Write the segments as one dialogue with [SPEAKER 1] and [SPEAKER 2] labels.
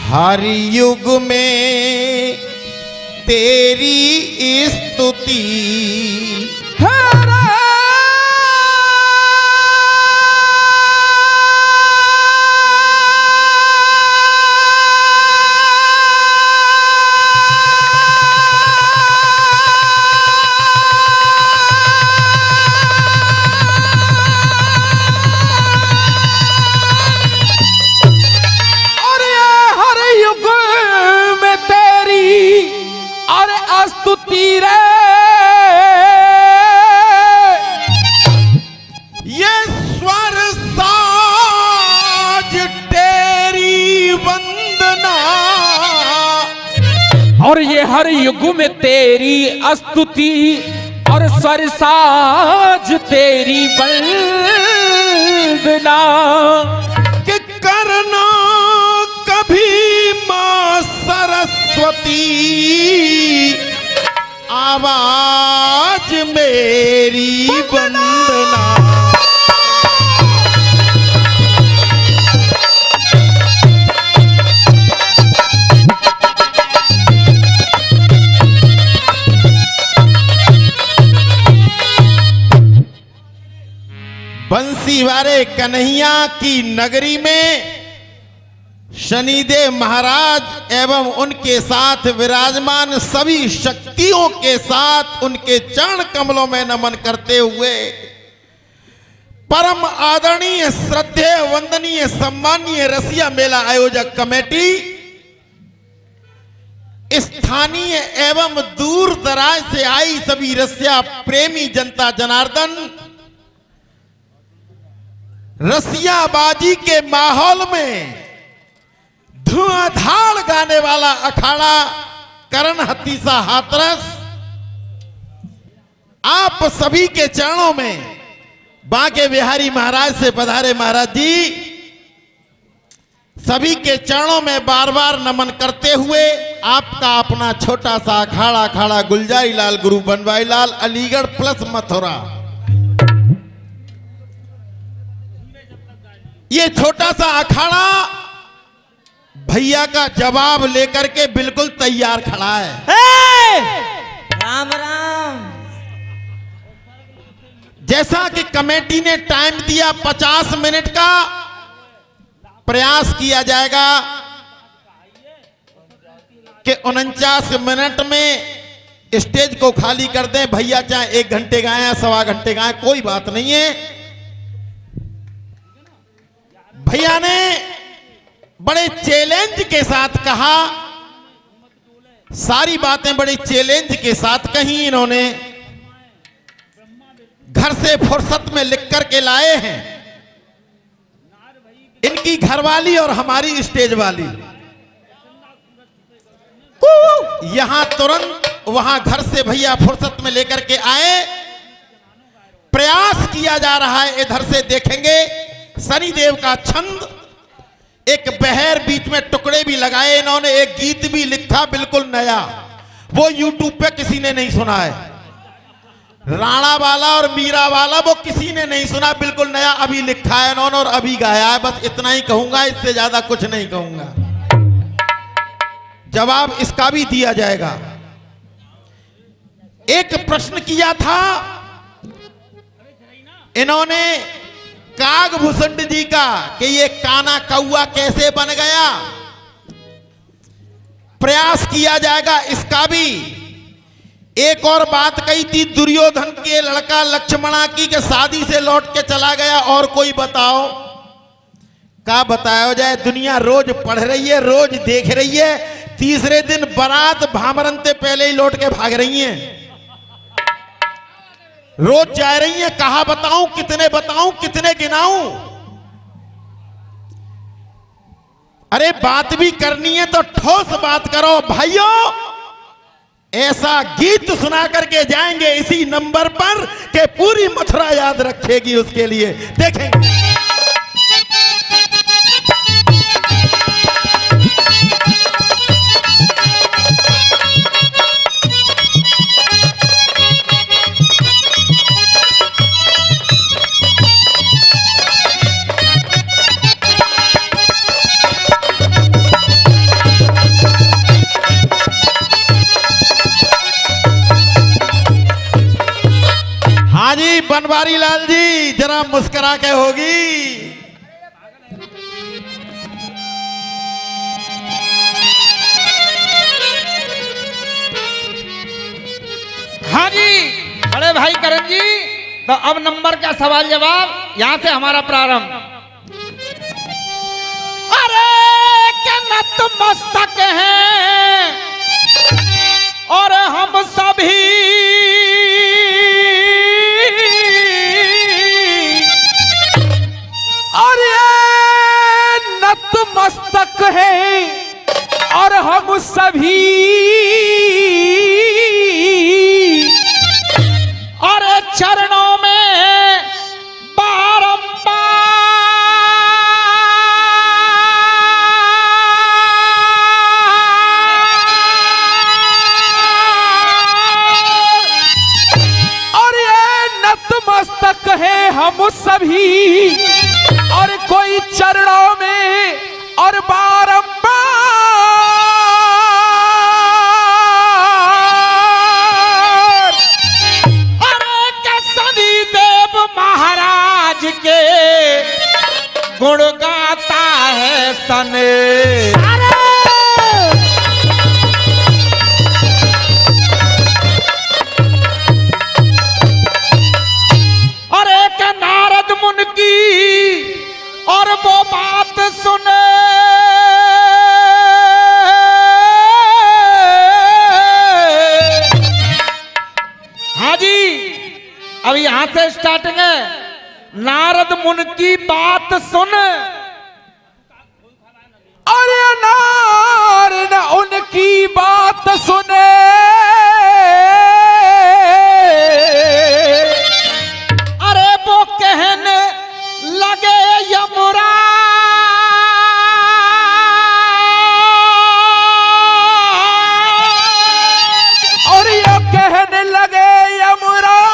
[SPEAKER 1] हर युग में तेरी स्तुति
[SPEAKER 2] स्तुति रे
[SPEAKER 1] ये स्वर साज तेरी वंदना
[SPEAKER 2] और ये हर युग में तेरी स्तुति और स्वर साज तेरी वंदना
[SPEAKER 1] कि करना कभी मां सरस्वती आवाज मेरी वंदना। बंसी वाले कन्हैया की नगरी में शनिदेव महाराज एवं उनके साथ विराजमान सभी शक्तियों के साथ उनके चरण कमलों में नमन करते हुए परम आदरणीय श्रद्धेय वंदनीय सम्मानीय रसिया मेला आयोजक कमेटी, स्थानीय एवं दूर दराज से आई सभी रसिया प्रेमी जनता जनार्दन, रसियाबाजी के माहौल में धुआंधार गाने वाला अखाड़ा करण हतीसा हाथरस आप सभी के चरणों में बांके बिहारी महाराज से पधारे महाराज जी, सभी के चरणों में बार बार नमन करते हुए आपका अपना छोटा सा अखाड़ा अखाड़ा गुलजारी लाल गुरु बनवाई लाल अलीगढ़ प्लस मथुरा, ये छोटा सा अखाड़ा भैया का जवाब लेकर के बिल्कुल तैयार खड़ा है।
[SPEAKER 3] राम राम।
[SPEAKER 1] जैसा कि कमेटी ने टाइम दिया 50 मिनट का, प्रयास किया जाएगा कि 49 मिनट में स्टेज को खाली कर दें। भैया चाहे 1 घंटे गाएं या 1.25 घंटे गाएं, कोई बात नहीं है। भैया ने बड़े चैलेंज के साथ कहा, सारी बातें बड़े चैलेंज के साथ कही। इन्होंने घर से फुर्सत में लिख करके लाए हैं, इनकी घरवाली और हमारी स्टेज वाली यहां तुरंत वहां घर से भैया फुर्सत में लेकर के आए। प्रयास किया जा रहा है, इधर से देखेंगे शनिदेव का छंद, एक बहर बीच में टुकड़े भी लगाए इन्होंने, एक गीत भी लिखा बिल्कुल नया, वो यूट्यूब पे किसी ने नहीं सुना है। राणा वाला और मीरा वाला वो किसी ने नहीं सुना, बिल्कुल नया अभी लिखा है इन्होंने और अभी गाया है। बस इतना ही कहूंगा, इससे ज्यादा कुछ नहीं कहूंगा। जवाब इसका भी दिया जाएगा। एक प्रश्न किया था इन्होंने कागभूषण जी का कि ये काना कौआ कैसे बन गया, प्रयास किया जाएगा इसका भी। एक और बात कही थी दुर्योधन के लड़का लक्ष्मणा की कि शादी से लौट के चला गया, और कोई बताओ, क्या बताया जाए। दुनिया रोज पढ़ रही है, रोज देख रही है, तीसरे दिन बारात भामरनते पहले ही लौट के भाग रही हैं, रोज जा रही हैं। कहा बताऊं, कितने गिनाऊं। अरे बात भी करनी है तो ठोस बात करो भाइयों। ऐसा गीत सुना करके जाएंगे इसी नंबर पर कि पूरी मथुरा याद रखेगी, उसके लिए देखेंगे। बनवारी लाल जी जरा मुस्कुरा के होगी।
[SPEAKER 4] हाँ जी बड़े भाई करण जी, तो अब नंबर का सवाल जवाब यहाँ से हमारा प्रारंभ। अरे क्या नतमस्तक हैं और हम सभी,
[SPEAKER 2] और ये नतमस्तक है और हम सभी,
[SPEAKER 4] और चरणों में बारंबार,
[SPEAKER 2] और ये नतमस्तक है हम सभी, और कोई चरणों में और बारंबार,
[SPEAKER 4] महाराज के गुण गाता है सन और एक नारद मुनि की और वो बात सुने, हाँ जी अब यहां से स्टार्टिंग है। नारद मुनि की बात सुन
[SPEAKER 2] और ये नारद उनकी बात सुने,
[SPEAKER 4] अरे वो कहने लगे यमुराज,
[SPEAKER 2] और ये कहने लगे यमुराज,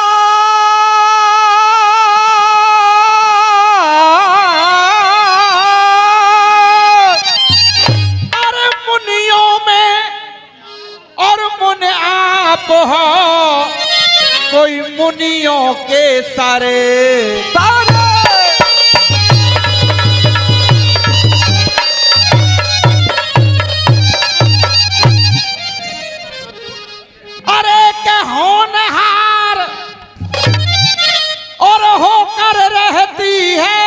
[SPEAKER 4] हो कोई मुनियों के सारे
[SPEAKER 2] तारे,
[SPEAKER 4] अरे के होनहार और होकर रहती है,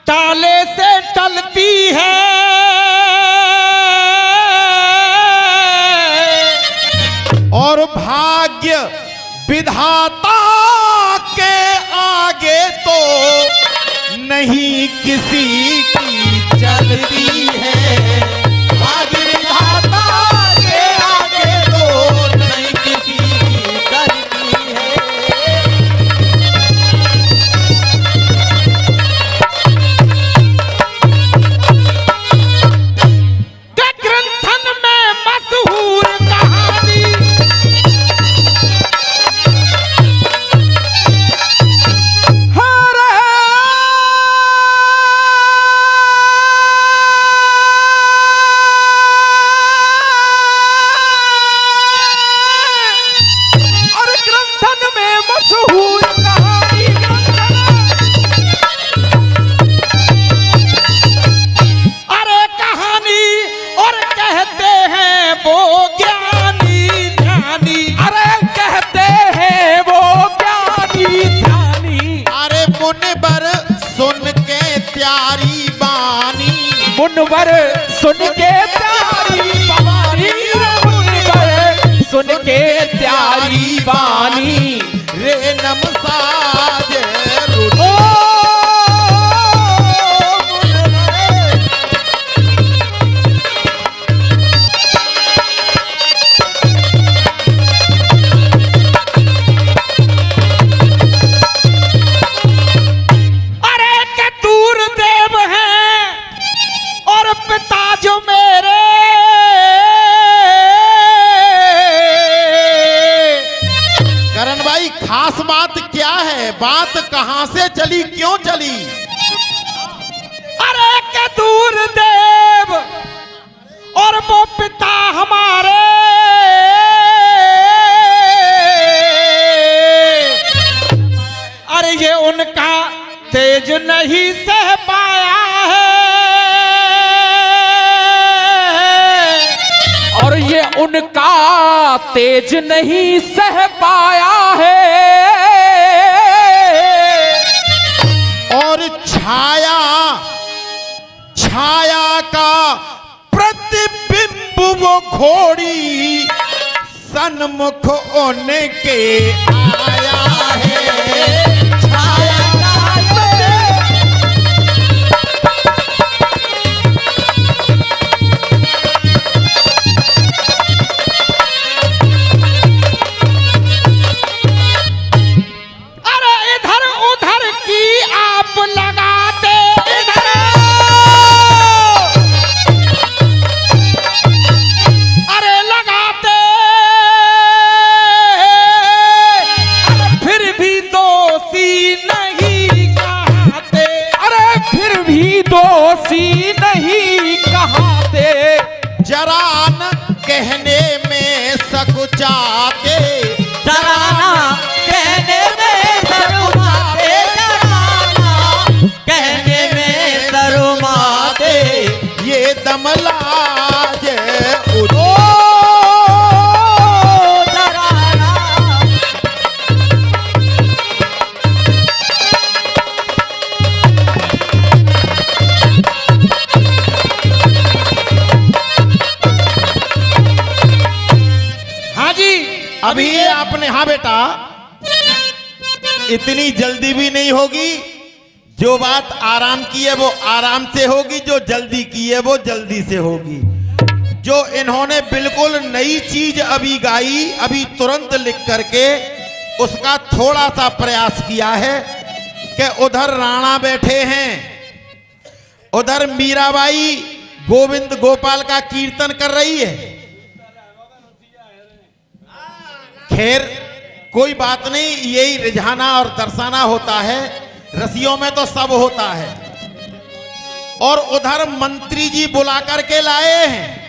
[SPEAKER 4] ताले से टलती है,
[SPEAKER 1] और भाग्य विधाता के आगे तो नहीं किसी की चलती है, भाग्य विधाता के आगे तो नहीं किसी की चलती है।
[SPEAKER 4] ग्रंथन में मशहूर कहानी,
[SPEAKER 2] मुनवर सुन के प्यारी बानी, मुनवर सुन के प्यारी बानी,
[SPEAKER 1] रे नमसाज
[SPEAKER 2] ओ
[SPEAKER 4] पिता जो मेरे
[SPEAKER 1] बात क्या है, बात कहां से चली, क्यों चली?
[SPEAKER 4] अरे के दूर देव और वो पिता हमारे, अरे ये उनका तेज नहीं सह पाया है,
[SPEAKER 2] और ये उनका तेज नहीं सह पाया है,
[SPEAKER 1] और छाया, छाया का प्रतिबिंब वो घोड़ी सन्मुख होने के आया है। छाया का
[SPEAKER 4] अरे इधर उधर की आप लगाते, इधर अरे लगाते, अरे फिर भी दोषी नहीं कहते,
[SPEAKER 2] अरे फिर भी दोषी नहीं कहते,
[SPEAKER 1] जरा न कहने में सकुचाते,
[SPEAKER 3] डराना कहने में शर्माते, डराना कहने में शर्माते।
[SPEAKER 1] ये दमलाज
[SPEAKER 3] ओ डराना
[SPEAKER 4] हाँ जी।
[SPEAKER 1] अभी ये आपने, हाँ बेटा, इतनी जल्दी भी नहीं होगी। जो बात आराम की है वो आराम से होगी, जो जल्दी की है वो जल्दी से होगी। जो इन्होंने बिल्कुल नई चीज अभी गाई, अभी तुरंत लिख करके उसका थोड़ा सा प्रयास किया है कि उधर राणा बैठे हैं, उधर मीराबाई गोविंद गोपाल का कीर्तन कर रही है। खैर कोई बात नहीं, यही रिझाना और दर्शाना होता है, रसियों में तो सब होता है। और उधर मंत्री जी बुला करके लाए हैं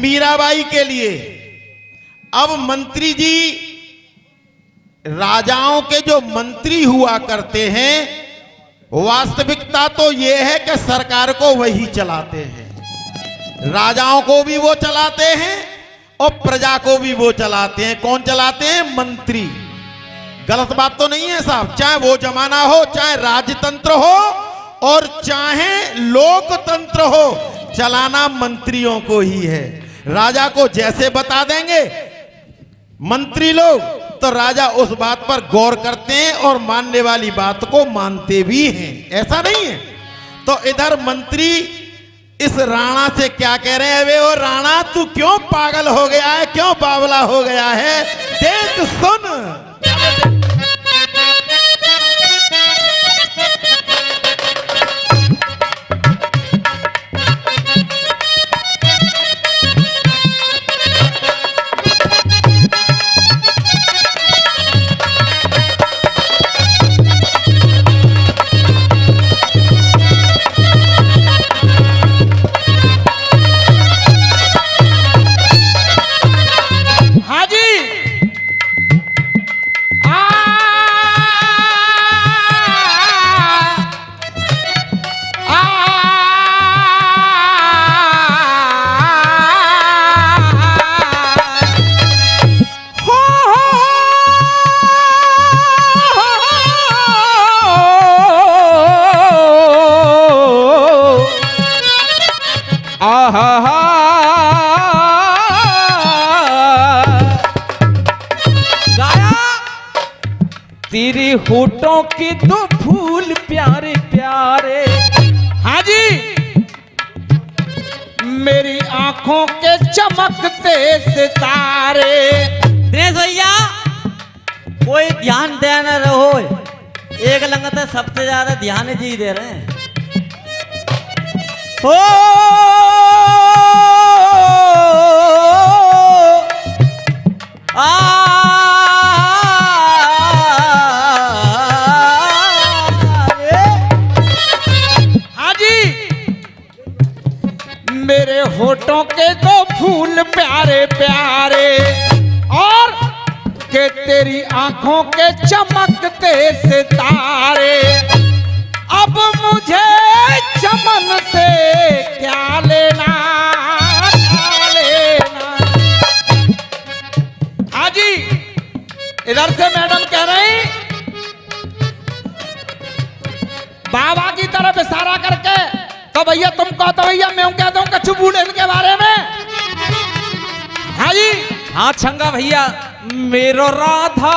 [SPEAKER 1] मीराबाई के लिए। अब मंत्री जी, राजाओं के जो मंत्री हुआ करते हैं, वास्तविकता तो यह है कि सरकार को वही चलाते हैं, राजाओं को भी वो चलाते हैं और प्रजा को भी वो चलाते हैं। कौन चलाते हैं? मंत्री। गलत बात तो नहीं है साहब, चाहे वो जमाना हो, चाहे राजतंत्र हो और चाहे लोकतंत्र हो, चलाना मंत्रियों को ही है। राजा को जैसे बता देंगे मंत्री लोग, तो राजा उस बात पर गौर करते हैं और मानने वाली बात को मानते भी हैं, ऐसा नहीं है। तो इधर मंत्री इस राणा से क्या कह रहे हैं? वे ओ राणा, तू क्यों पागल हो गया है, क्यों बावला हो गया है? देख सुन।
[SPEAKER 4] हाँ जी।
[SPEAKER 2] तेरी होठों के दो फूल प्यारे प्यारे।
[SPEAKER 4] हाँ जी। मेरी आंखों के चमकते सितारे।
[SPEAKER 3] दिनेश भैया कोई ध्यान देना रहो, एक लंगत है सबसे ज्यादा ध्यान जी दे रहे हैं। हो आ
[SPEAKER 4] होठों के दो फूल प्यारे प्यारे और के तेरी आंखों के चमकते सितारे। अब मुझे चमन से क्या लेना क्या लेना। हाँ जी, इधर से मैडम कह रही बाबा की तरफ इशारा करके, तो भैया तुम कहो तो भैया मैं कहता हूँ कछु बूढ़े इनके बारे में। हाँ जी,
[SPEAKER 2] हाँ छंगा भैया। मेरो राधा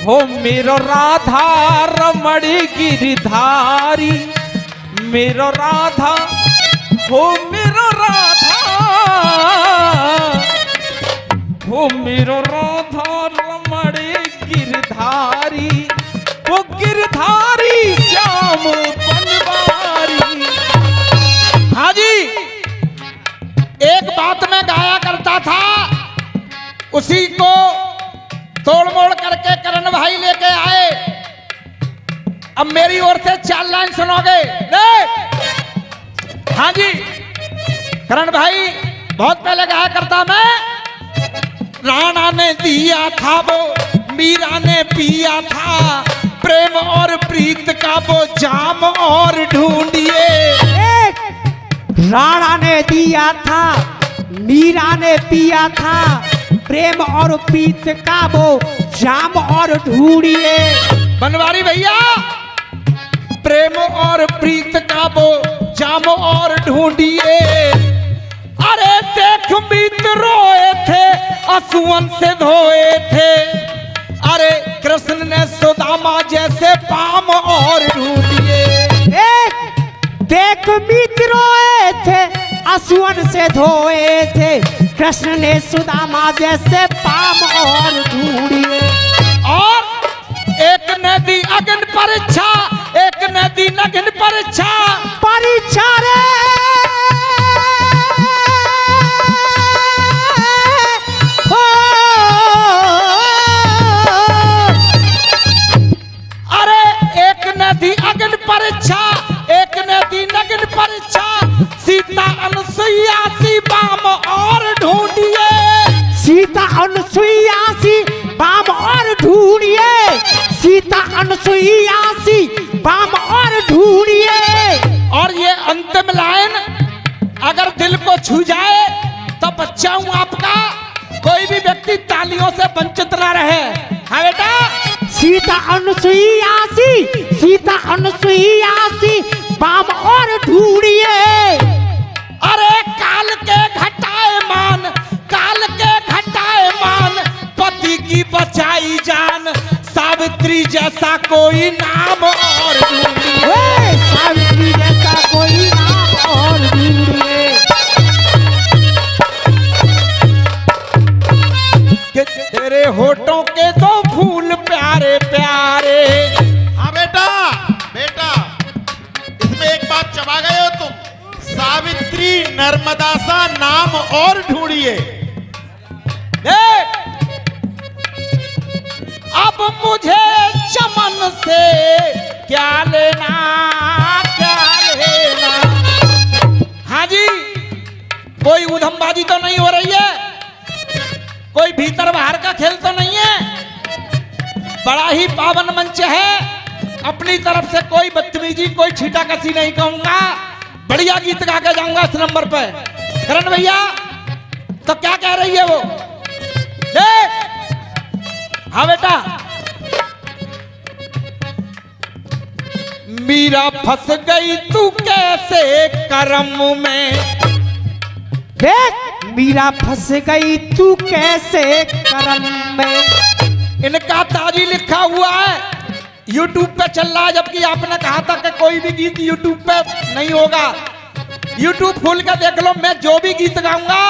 [SPEAKER 2] हो मेरो राधा रमणी गिरधारी, मेरो राधा हो मेरो राधा हो मेरो राधा रमणी गिरधारी, वो गिरधारी श्याम बनवारी।
[SPEAKER 4] हाँ जी, एक बात मैं गाया करता था, उसी को तोड़ मोड़ करके करण भाई लेके आए। अब मेरी ओर से 4 लाइन सुनोगे। हाँ जी, करण भाई बहुत पहले गाया करता मैं। राणा ने दिया था वो मीरा ने पिया था, प्रेम और प्रीत का वो जाम और ढूंढिए।
[SPEAKER 5] राणा ने दिया था मीरा ने पिया था, प्रेम और प्रीत का वो जाम और ढूंढिए।
[SPEAKER 4] बनवारी भैया, प्रेम और प्रीत का वो जाम और ढूंढिए। अरे देख मीत रोए थे आंसुओं से धोए थे, अरे कृष्ण ने सुदामा जैसे पाम और ढूंढिए।
[SPEAKER 5] देख मीत रोए थे आंसुओं से धोए थे, कृष्ण ने सुदामा जैसे पाम और ढूंढिए।
[SPEAKER 4] और एक नदी अग्नि परीक्षा, एक नदी नग्न परीक्षा
[SPEAKER 5] परीक्षा रे हो।
[SPEAKER 4] अरे एक नदी अग्नि परीक्षा, एक नदी नग्न परीक्षा, सीता अनुसुईया सी बाम और ढूंढिए।
[SPEAKER 5] सीता अनुसुईया सी बाम और ढूंढिए, सीता अनुसुईया सी बाम और ढूंढिए।
[SPEAKER 4] और ये अंतिम लाइन अगर दिल को छू जाए तो बच्चा हूं आपका, कोई भी व्यक्ति तालियों से वंचित ना रहे। हाँ बेटा,
[SPEAKER 5] सीता अनुसुईया सी, सीता अनुसुईया सी बाम और ढूंढिए।
[SPEAKER 4] अरे काल के घटाए मान, काल के घटाए मान, पति की बचाई जान, सावित्री जैसा कोई नाम और ढूंढिए।
[SPEAKER 5] सावित्री जैसा कोई नाम और ढूंढिए।
[SPEAKER 4] कि तेरे होठों के दो फूल प्यारे प्यारे।
[SPEAKER 1] हाँ बेटा, बेटा इसमें एक बात चबा गए हो तुम। सावित्री नर्मदा सा नाम और ढूंढिए।
[SPEAKER 4] देख, अब मुझे चमन से क्या लेना क्या लेना। हाँ जी, कोई उधमबाजी तो नहीं हो रही है, कोई भीतर बाहर का खेल तो नहीं है। बड़ा ही पावन मंच है, अपनी तरफ से कोई बदतमीजी कोई छीटाकसी नहीं कहूंगा। बढ़िया गीत गा के जाऊंगा इस नंबर पे। करण भैया तो क्या कह रही है वो, देख। हाँ बेटा, मीरा फंस गई तू कैसे करम में।
[SPEAKER 5] देख मीरा फंस गई तू कैसे करम में।
[SPEAKER 4] इनका ताजी लिखा हुआ है, YouTube पे चल रहा है, जबकि आपने कहा था कि कोई भी गीत YouTube पे नहीं होगा। YouTube खोल के देख लो, मैं जो भी गीत गाऊंगा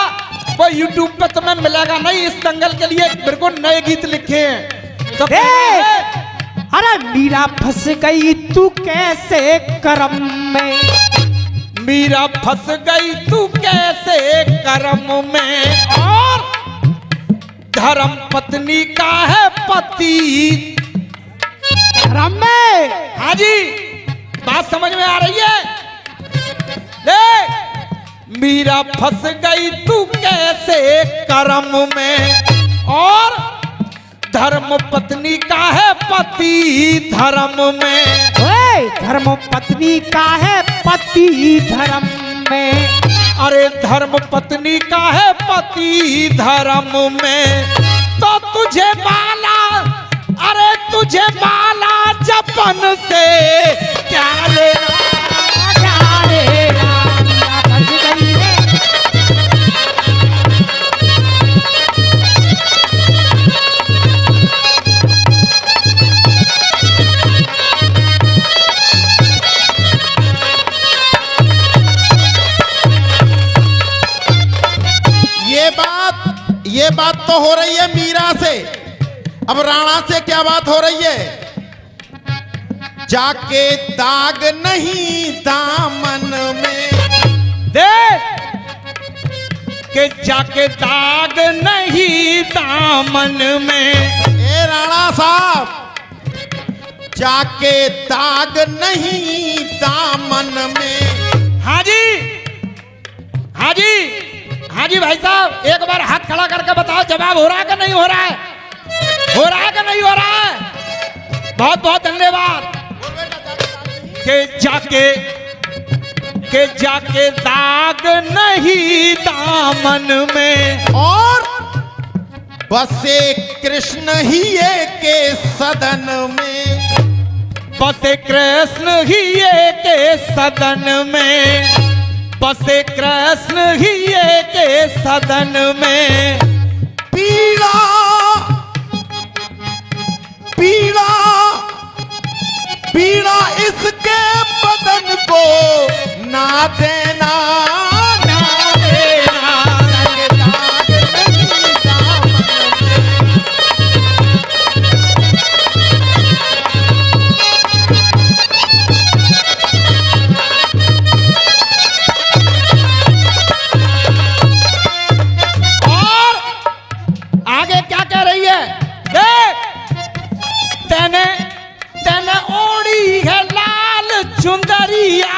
[SPEAKER 4] वो YouTube पे तुम्हें मिलेगा नहीं। इस दंगल के लिए मेरे को नए गीत लिखे हैं तो
[SPEAKER 5] अरे मीरा फंस गई तू कैसे करम में।
[SPEAKER 4] मीरा फंस गई तू कैसे करम में, और धर्म पत्नी का है पति
[SPEAKER 5] करम में।
[SPEAKER 4] हाँ जी, बात समझ में आ रही है। देख, मीरा फंस गई तू कैसे कर्म में, और धर्म पत्नी का है पति धर्म में।
[SPEAKER 5] ओए धर्म पत्नी का है पति धर्म में,
[SPEAKER 4] अरे धर्म पत्नी का है पति धर्म में। तो तुझे माला, अरे तुझे माला जपन से क्या लेना,
[SPEAKER 5] क्या लेना, मीरा फंस गई है।
[SPEAKER 1] ये बात तो हो रही है मीरा से। अब राणा से क्या बात हो रही है? जाके दाग नहीं दामन में,
[SPEAKER 4] देख के जाके दाग नहीं दामन में।
[SPEAKER 1] ए राणा साहब, जाके दाग नहीं दामन में।
[SPEAKER 4] हाँ जी, हाँ जी, हाँ जी भाई साहब, एक बार हाथ खड़ा करके बताओ जवाब हो रहा है कि नहीं हो रहा है? हो रहा है कि नहीं हो रहा है? बहुत बहुत धन्यवाद। के जाके दाग नहीं दामन में,
[SPEAKER 1] और बसे कृष्ण ही के सदन में,
[SPEAKER 4] बसे कृष्ण ही के सदन में, बसे कृष्ण ही के सदन में।
[SPEAKER 1] पीड़ा पीड़ा पीड़ा इसके बदन को ना देना, ना देना, के दाग नहीं दामन में।
[SPEAKER 4] और आगे क्या कह रही है? देख, तेने तेने ओढ़ी है लाल चुंदरिया,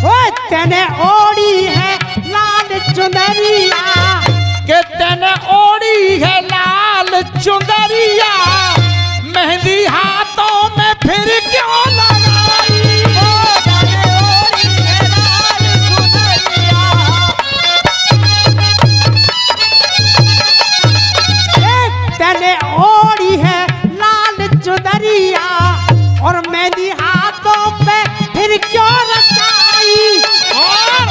[SPEAKER 5] ओए तेने ओढ़ी है लाल चुनरिया,
[SPEAKER 4] के तेने ओढ़ी है लाल चुंदरिया, मेहंदी हाथों में फिर क्यों लगाई?
[SPEAKER 5] ओ तेने ओढ़ी है लाल चुनरिया। ए तेने ओढ़ी है लाल चुनरिया, और मेहंदी हाथों पे फिर क्यों रचाई?
[SPEAKER 4] और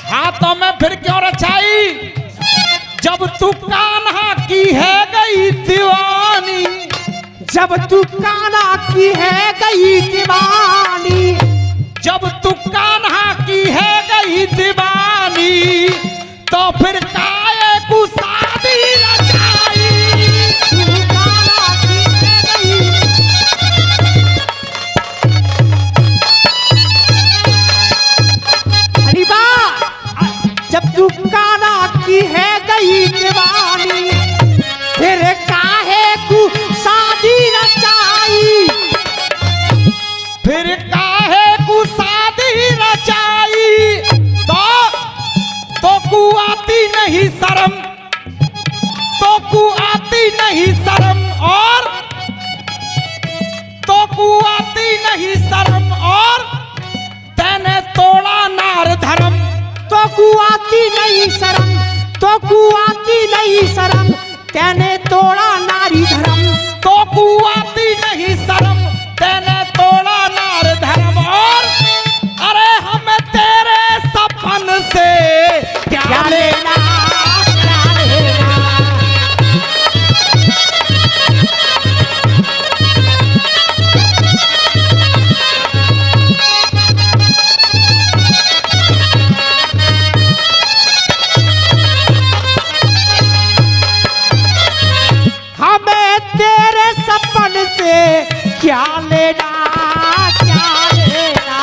[SPEAKER 4] हाथों में फिर क्यों रचाई? जब तू कान्हा की है गई दीवानी,
[SPEAKER 5] जब तू कान्हा की है गई दीवानी,
[SPEAKER 4] जब तू कान्हा की है गई दीवानी, तो फिर काहे को शादी रचाई?
[SPEAKER 5] तू कान्हा की है गई। अरे वाह, जब तू कान्हा की है गई दीवानी, फिर काहे को शादी रचाई?
[SPEAKER 4] फिर काहे को शादी रचाई? तो को आती नहीं शर्म, तो को आती नहीं शर्म, और तो को आती नहीं शर्म, और तेने तोड़ा नार धर्म।
[SPEAKER 5] तो कुआती नहीं शर्म, तो कुआती नहीं शर्म, तेने तोड़ा नारी धर्म।
[SPEAKER 4] तो को आती नहीं शर्म, तेने तोड़ा नार धर्म, और अरे हमें तेरे सपन से क्या
[SPEAKER 5] क्या
[SPEAKER 4] लेना?
[SPEAKER 5] लेना, क्या लेना। हमें तेरे सपन से क्या लेना, क्या लेना।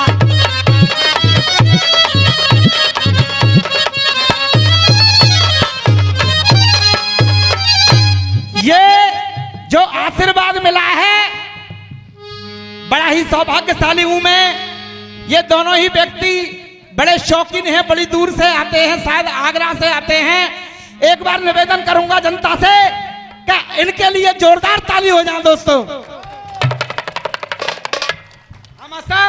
[SPEAKER 4] ये जो आशीर्वाद मिला है, बड़ा ही सौभाग्यशाली हूं मैं। ये दोनों ही व्यक्ति बड़े शौकीन हैं, बड़ी दूर से आते हैं, शायद आगरा से आते हैं। एक बार निवेदन करूंगा जनता से कि इनके लिए जोरदार ताली हो जाए दोस्तों। मास्टर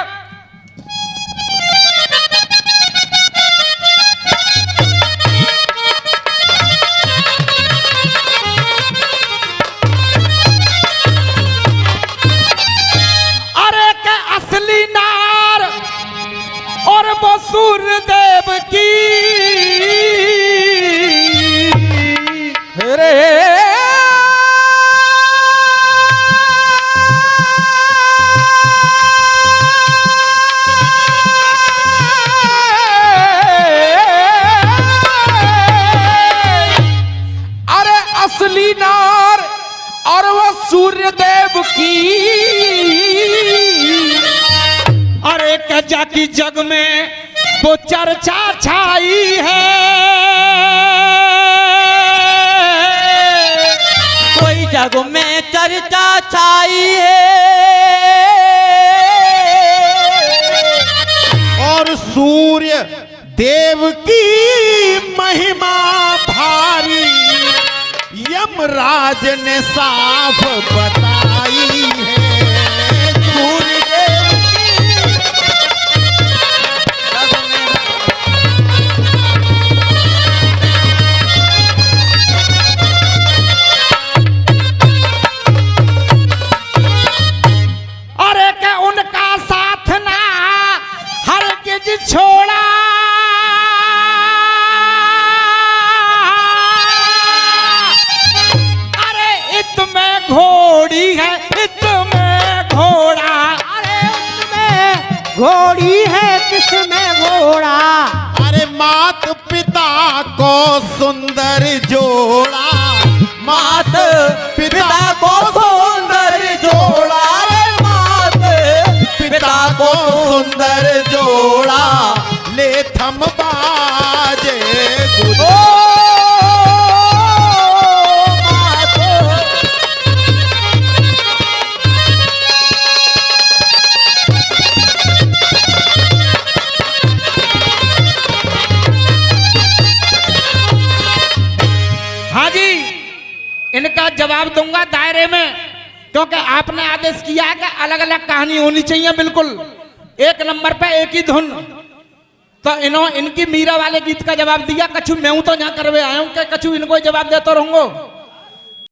[SPEAKER 4] अरे के असली नार और वो सूर्यदेव की
[SPEAKER 2] रे अरे असली नार और वो सूर्यदेव की
[SPEAKER 4] अरे कजा की जग में वो चर्चा छाई है।
[SPEAKER 3] कोई जग में चर्चा छाई है।
[SPEAKER 1] और सूर्य देव की महिमा भारी यमराज ने साफ बताई है। सूर्य देव
[SPEAKER 3] जग में
[SPEAKER 4] अरे के उनका साथ ना हर किज छोड़ा। अरे इत में घोड़ी है, इत में घोड़ा।
[SPEAKER 5] अरे उसमें घोड़ी है, किसमें घोड़ा।
[SPEAKER 1] अरे मात पिता को सुंदर जोड़ा, मात पिता को सुंदर जोड़ा, रे मात पिता को सुंदर जोड़ा, ले थम बाजे गुरु।
[SPEAKER 4] हाँ जी, इनका जवाब दूंगा दायरे में, क्योंकि आपने आदेश किया है कि अलग अलग कहानी होनी चाहिए। बिल्कुल एक नंबर पे एक ही धुन। तो इन्हों इनकी मीरा वाले गीत का जवाब दिया। कछु मैं तो यहाँ करवे आया हूँ कि कछु इनको जवाब देता रहूंगा।